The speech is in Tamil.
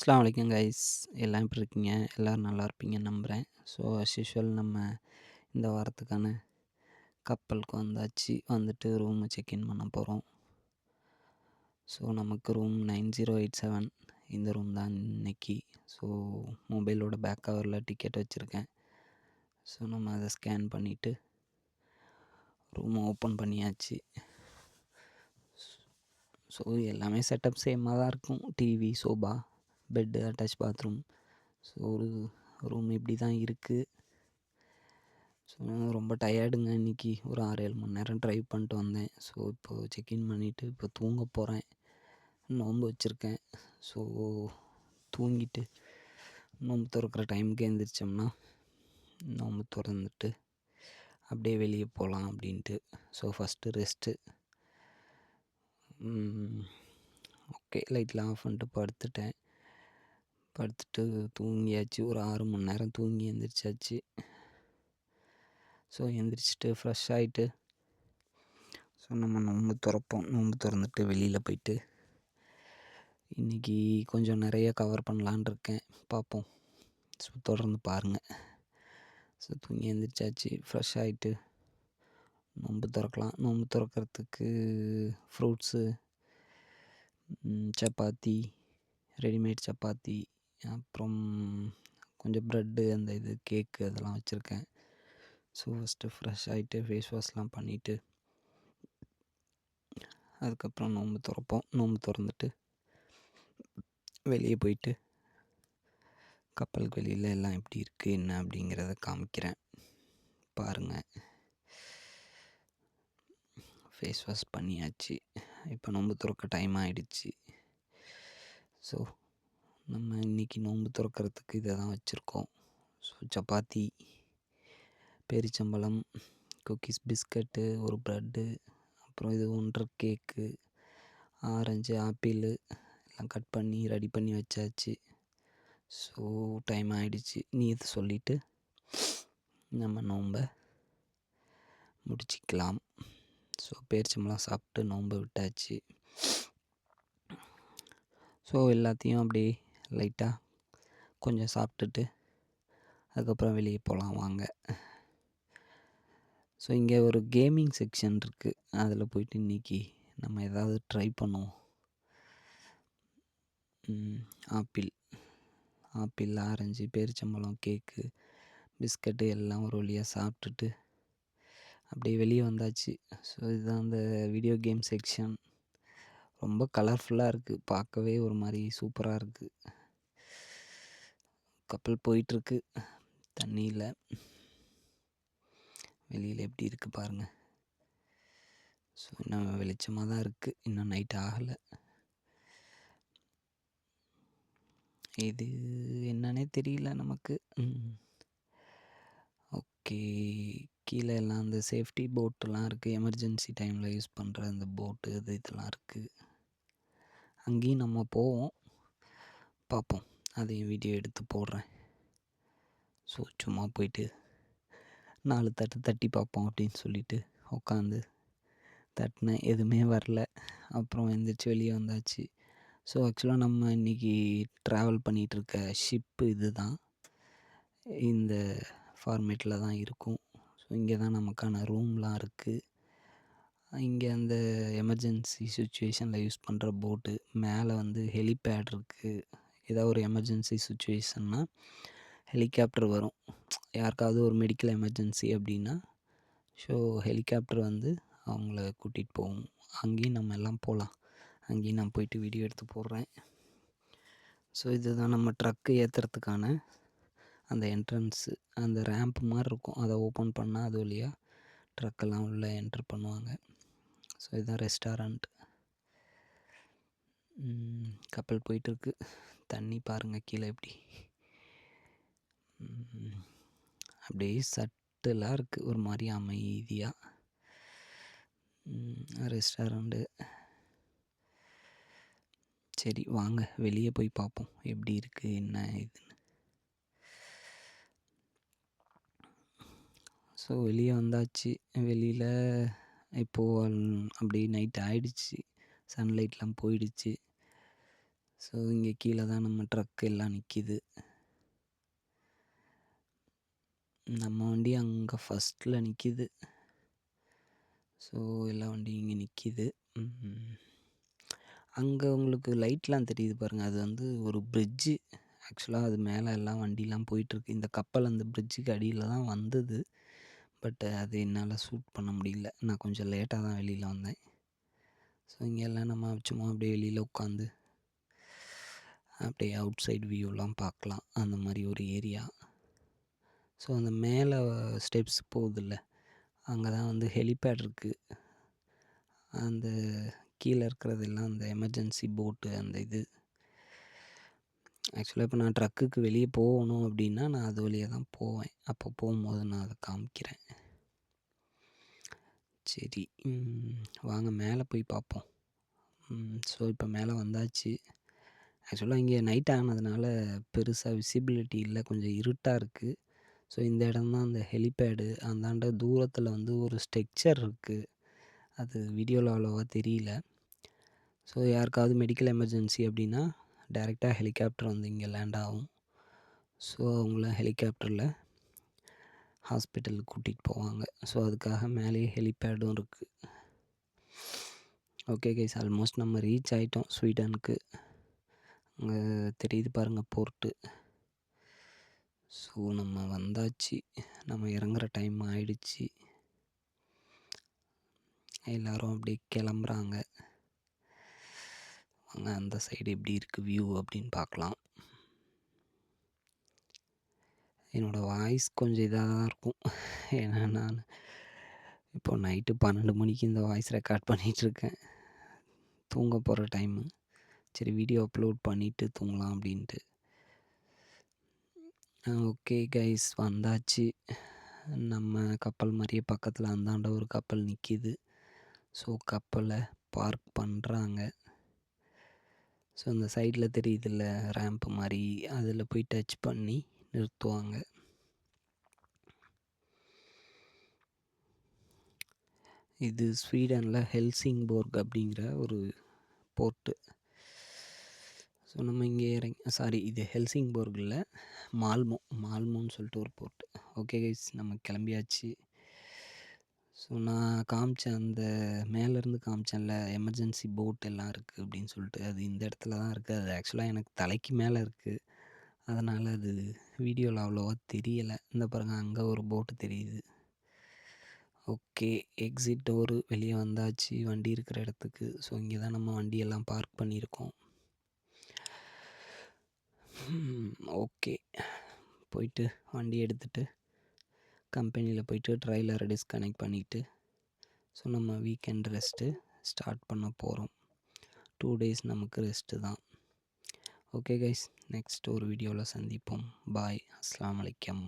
அஸ்ஸலாமு அலைக்கும் கைஸ். எல்லாம் எப்படி இருக்கீங்க? எல்லோரும் நல்லா இருப்பீங்கன்னு நம்புகிறேன். ஸோ அஸ் யூஷுவல் நம்ம இந்த வாரத்துக்கான கப்பலுக்கு வந்தாச்சு. வந்துட்டு ரூமை செக்இன் பண்ண போகிறோம். ஸோ நமக்கு ரூம் 9087 இந்த ரூம் தான் இன்னைக்கு. ஸோ மொபைலோட பேக் கவரில் டிக்கெட் வச்சுருக்கேன். ஸோ நம்ம அதை ஸ்கேன் பண்ணிவிட்டு ரூமை ஓப்பன் பண்ணியாச்சு. ஸோ எல்லாமே செட்டப் சேமாக தான் இருக்கும். TV, sofa, bed, attach bathroom. So ஒரு ரூம் இப்படி தான் இருக்குது. ஸோ ரொம்ப டயர்டுங்க இன்றைக்கி. ஒரு 6-7 மணி நேரம் ட்ரைவ் பண்ணிட்டு வந்தேன். ஸோ இப்போது செக்இன் பண்ணிவிட்டு இப்போ தூங்க போகிறேன். நோன்பு வச்சுருக்கேன். ஸோ தூங்கிட்டு நோன்பு திறக்கிற டைமுக்கு எழுந்திரிச்சோம்னா நோன்பு திறந்துட்டு அப்படியே வெளியே போகலாம் அப்படின்ட்டு. So first rest. ஓகே, லைட்லாம் ஆஃப் பண்ணிட்டு படுத்துட்டேன். படுத்துட்டு தூங்கியாச்சு. ஒரு 6 மணி நேரம் தூங்கி எழுந்திரிச்சாச்சு. ஸோ எழுந்திரிச்சிட்டு ஃப்ரெஷ் ஆகிட்டு ஸோ நம்ம நோன்பு திறப்போம். நோன்பு திறந்துட்டு வெளியில் போயிட்டு இன்றைக்கி கொஞ்சம் நிறைய கவர் பண்ணலான் இருக்கேன். பார்ப்போம். ஸோ தொடர்ந்து பாருங்கள். ஸோ தூங்கி எழுந்திரிச்சாச்சு. ஃப்ரெஷ் ஆகிட்டு நோன்பு திறக்கலாம். நோன்பு திறக்கிறதுக்கு ஃப்ரூட்ஸு, சப்பாத்தி, ரெடிமேட் சப்பாத்தி, அப்புறம் கொஞ்சம் ப்ரெட்டு, அந்த இது கேக்கு அதெல்லாம் வச்சுருக்கேன். ஸோ ஃபஸ்ட்டு ஃப்ரெஷ் ஆகிட்டு ஃபேஸ் வாஷ்லாம் பண்ணிவிட்டு அதுக்கப்புறம் நோன்பு திறப்போம். நோன்பு திறந்துட்டு வெளியே போயிட்டு கப்பலுக்கு வெளியில் எல்லாம் எப்படி இருக்குது என்ன அப்படிங்கிறத காமிக்கிறேன். பாருங்கள். ஃபேஸ் வாஷ் பண்ணியாச்சு. இப்போ நோன்பு திறக்க டைம் ஆகிடுச்சு. ஸோ நம்ம இன்றைக்கி நோன்பு திறக்கிறதுக்கு இதை தான் வச்சுருக்கோம். ஸோ சப்பாத்தி, பேரிச்சம்பழம், குக்கீஸ், பிஸ்கட்டு, ஒரு ப்ரெட்டு, அப்புறம் இது 1.5 கேக்கு, ஆரஞ்சு, ஆப்பிள் எல்லாம் கட் பண்ணி ரெடி பண்ணி வச்சாச்சு. ஸோ டைம் ஆகிடுச்சு. நீத்து சொல்லிவிட்டு நம்ம நோன்பை முடிச்சிக்கலாம். ஸோ பேரிச்சம்பழம் சாப்பிட்டு நோன்பை விட்டாச்சு. ஸோ எல்லாத்தையும் அப்படியே லைட்டாக கொஞ்சம் சாப்பிட்டுட்டு அதுக்கப்புறம் வெளியே போகலாம் வாங்க. ஸோ இங்கே ஒரு கேமிங் செக்ஷன் இருக்குது. அதில் போயிட்டு இன்றைக்கி நம்ம ஏதாவது ட்ரை பண்ணுவோம். ஆப்பிள், ஆரஞ்சு, பேரிச்சம்பழம், கேக்கு, பிஸ்கட்டு எல்லாம் ஒரு வழியாக சாப்பிட்டுட்டு அப்படியே வெளியே வந்தாச்சு. ஸோ இதுதான் அந்த வீடியோ கேம் செக்ஷன். ரொம்ப கலர்ஃபுல்லாக இருக்குது. பார்க்கவே ஒரு மாதிரி சூப்பராக இருக்குது. கப்பல் போயிட்டுருக்கு தண்ணியில். வெளியில் எப்படி இருக்குது பாருங்கள். ஸோ இன்னும் வெளிச்சமாக தான் இருக்குது. இன்னும் நைட் ஆகலை. இது என்னன்னே தெரியல நமக்கு. ஓகே, கீழே எல்லாம் அந்த சேஃப்டி போட்டெலாம் இருக்குது. எமர்ஜென்சி டைமில் யூஸ் பண்ணுற அந்த போட்டு இதெல்லாம் இருக்குது. அங்கேயும் நம்ம போவோம், பார்ப்போம். அதையும் வீடியோ எடுத்து போடுறேன். ஸோ சும்மா போயிட்டு 4 தட்டு தட்டி பார்ப்போம் அப்படின்னு சொல்லிட்டு உட்காந்து தட்டினேன். எதுவுமே வரல. அப்புறம் எழுந்திரிச்சி வெளியே வந்தாச்சு. ஸோ ஆக்சுவலாக நம்ம இன்றைக்கி ட்ராவல் பண்ணிகிட்ருக்க ஷிப்பு இது தான். இந்த ஃபார்மேட்டில் தான் இருக்கும். ஸோ இங்கே தான் நமக்கான ரூம்லாம் இருக்குது. இங்கே அந்த எமர்ஜென்சி சுச்சுவேஷனில் யூஸ் பண்ணுற போட்டு மேலே வந்து ஹெலிபேட் இருக்குது. ஏதாவது ஒரு எமர்ஜென்சி சுச்சுவேஷன்னா ஹெலிகாப்டர் வரும். யாருக்காவது ஒரு மெடிக்கல் எமர்ஜென்சி அப்படின்னா ஸோ ஹெலிகாப்டர் வந்து அவங்கள கூட்டிகிட்டு போகும். அங்கேயும் நம்ம எல்லாம் போகலாம். அங்கேயும் நான் போயிட்டு வீடியோ எடுத்து போடுறேன். ஸோ இதுதான் நம்ம ட்ரக்கு ஏற்றுறதுக்கான அந்த என்ட்ரன்ஸு. அந்த ரேம்ப் மாதிரி இருக்கும். அதை ஓப்பன் பண்ணால் அது வழியாக ட்ரக்கெல்லாம் உள்ளே என்ட்ரு பண்ணுவாங்க. ஸோ இதுதான் ரெஸ்டாரண்ட். கப்பல் போயிட்டுருக்கு. தண்ணி பாருங்கள் கீழே எப்படி அப்படியே சட்டலாக இருக்குது. ஒரு மாதிரி அமைதியாக. ரெஸ்டாரண்ட்டு. சரி வாங்க வெளியே போய் பார்ப்போம் எப்படி இருக்குது என்ன இதுன்னு. ஸோ வெளியே வந்தாச்சு. வெளியில் இப்போது அப்படி நைட் ஆகிடுச்சு. சன்லைட்லாம் போயிடுச்சு. ஸோ இங்கே கீழே தான் நம்ம ட்ரக் எல்லாம் நிற்கிது. நம்ம வண்டி அங்கே ஃபஸ்ட்டில் நிற்கிது. ஸோ எல்லா வண்டியும் இங்கே நிற்கிது. அங்கே உங்களுக்கு லைட்லாம் தெரியுது பாருங்கள், அது வந்து ஒரு பிரிட்ஜு. ஆக்சுவலாக அது மேலே எல்லாம் வண்டிலாம் போயிட்டுருக்கு. இந்த கப்பல் அந்த பிரிட்ஜுக்கு அடியில் தான் வந்தது. பட் அது என்னால் ஷூட் பண்ண முடியல. நான் கொஞ்சம் லேட்டாக தான் வெளியில் வந்தேன். ஸோ இங்கே எல்லாம் நம்ம சும்மா அப்படியே வெளியில் உட்காந்து அப்படியே அவுட் சைடு வியூலாம் பார்க்கலாம். அந்த மாதிரி ஒரு ஏரியா. ஸோ அந்த மேலே ஸ்டெப்ஸ் போகுதுல்ல, அங்கே தான் வந்து ஹெலிபேட் இருக்குது. அந்த கீழே இருக்கிறதெல்லாம் அந்த எமர்ஜென்சி போட்டு அந்த இது. ஆக்சுவலாக இப்போ நான் ட்ரக்குக்கு வெளியே போகணும் அப்படின்னா நான் அது வழியாக தான் போவேன். அப்போ போகும்போது நான் அதை காமிக்கிறேன். சரி, வாங்க மேலே போய் பார்ப்போம். ஸோ இப்போ மேலே வந்தாச்சு. ஆக்சுவலாக இங்கே நைட் ஆனதுனால பெருசாக விசிபிலிட்டி இல்லை, கொஞ்சம் இருட்டாக இருக்குது. ஸோ இந்த இடம் தான் அந்த ஹெலிபேடு. அந்தாண்ட தூரத்தில் வந்து ஒரு ஸ்ட்ரக்சர் இருக்குது. அது வீடியோவில் அவ்வளோவா தெரியல. ஸோ யாருக்காவது மெடிக்கல் எமர்ஜென்சி அப்படின்னா டைரெக்டாக ஹெலிகாப்டர் வந்து இங்கே லேண்ட் ஆகும். ஸோ அவங்கள ஹெலிகாப்டரில் ஹாஸ்பிட்டலுக்கு கூட்டிகிட்டு போவாங்க. ஸோ அதுக்காக மேலேயே ஹெலிபேடும் இருக்குது. ஓகே கைஸ், ஆல்மோஸ்ட் நம்ம ரீச் ஆகிட்டோம் ஸ்வீடனுக்கு. அங்கே தெரியுது பாருங்கள் போர்ட்டு. ஸோ நம்ம வந்தாச்சு. நம்ம இறங்குற டைம் ஆயிடுச்சு. எல்லோரும் அப்படியே கிளம்புறாங்க. வாங்க அந்த சைடு எப்படி இருக்குது வியூ அப்படின்னு பார்க்கலாம். என்னோடய வாய்ஸ் கொஞ்சம் இதாக தான் இருக்கும். ஏன்னா நான் இப்போ நைட்டு 12 மணிக்கு இந்த வாய்ஸ் ரெக்கார்ட் பண்ணிகிட்ருக்கேன். தூங்க போகிற டைமு. சரி வீடியோ அப்லோட் பண்ணிவிட்டு தூங்கலாம் அப்படின்ட்டு. ஓகே கைஸ், வந்தாச்சு. நம்ம கப்பல் மாதிரியே பக்கத்தில் அந்தாண்ட ஒரு கப்பல் நிற்கிது. ஸோ கப்பலை பார்க் பண்ணுறாங்க. ஸோ இந்த சைடில் தெரியுதில்ல ரேம்ப்பு மாதிரி, அதில் போய் டச் பண்ணி நிறுத்துவாங்க. இது ஸ்வீடனில் ஹெல்சிங்போர்க் அப்படிங்கிற ஒரு போர்ட்டு. ஸோ நம்ம இங்கே இது ஹெல்சிங்போர்க் இல்லை, மால்மோன்னு சொல்லிட்டு ஒரு போர்ட்டு. ஓகே கைஸ், நம்ம கிளம்பியாச்சு. ஸோ நான் காமிச்சேன், அந்த மேலேருந்து காமிச்சேன்ல எமர்ஜென்சி போட் எல்லாம் இருக்குது அப்படின்னு சொல்லிட்டு, அது இந்த இடத்துல தான் இருக்குது. அது ஆக்சுவலாக எனக்கு தலைக்கு மேலே இருக்குது. அதனால் அது வீடியோவில் அவ்வளோவா தெரியலை. இந்த பாருங்கள், அங்கே ஒரு போட்டு தெரியுது. ஓகே, எக்ஸிட் டோரு வெளியே வந்தாச்சு வண்டி இருக்கிற இடத்துக்கு. ஸோ இங்கே தான் நம்ம வண்டியெல்லாம் பார்க் பண்ணியிருக்கோம். ஓகே, போயிட்டு வண்டி எடுத்துகிட்டு கம்பெனியில் போயிட்டு ட்ரைலரை டிஸ்கனெக்ட் பண்ணிவிட்டு, ஸோ நம்ம வீக்கெண்ட் ரெஸ்ட்டு ஸ்டார்ட் பண்ண போகிறோம். 2 days நமக்கு ரெஸ்ட்டு தான். ஓகே கைஸ், நெக்ஸ்ட் ஒரு வீடியோவில் சந்திப்போம். பாய், அஸ்ஸலாமு அலைக்கும்.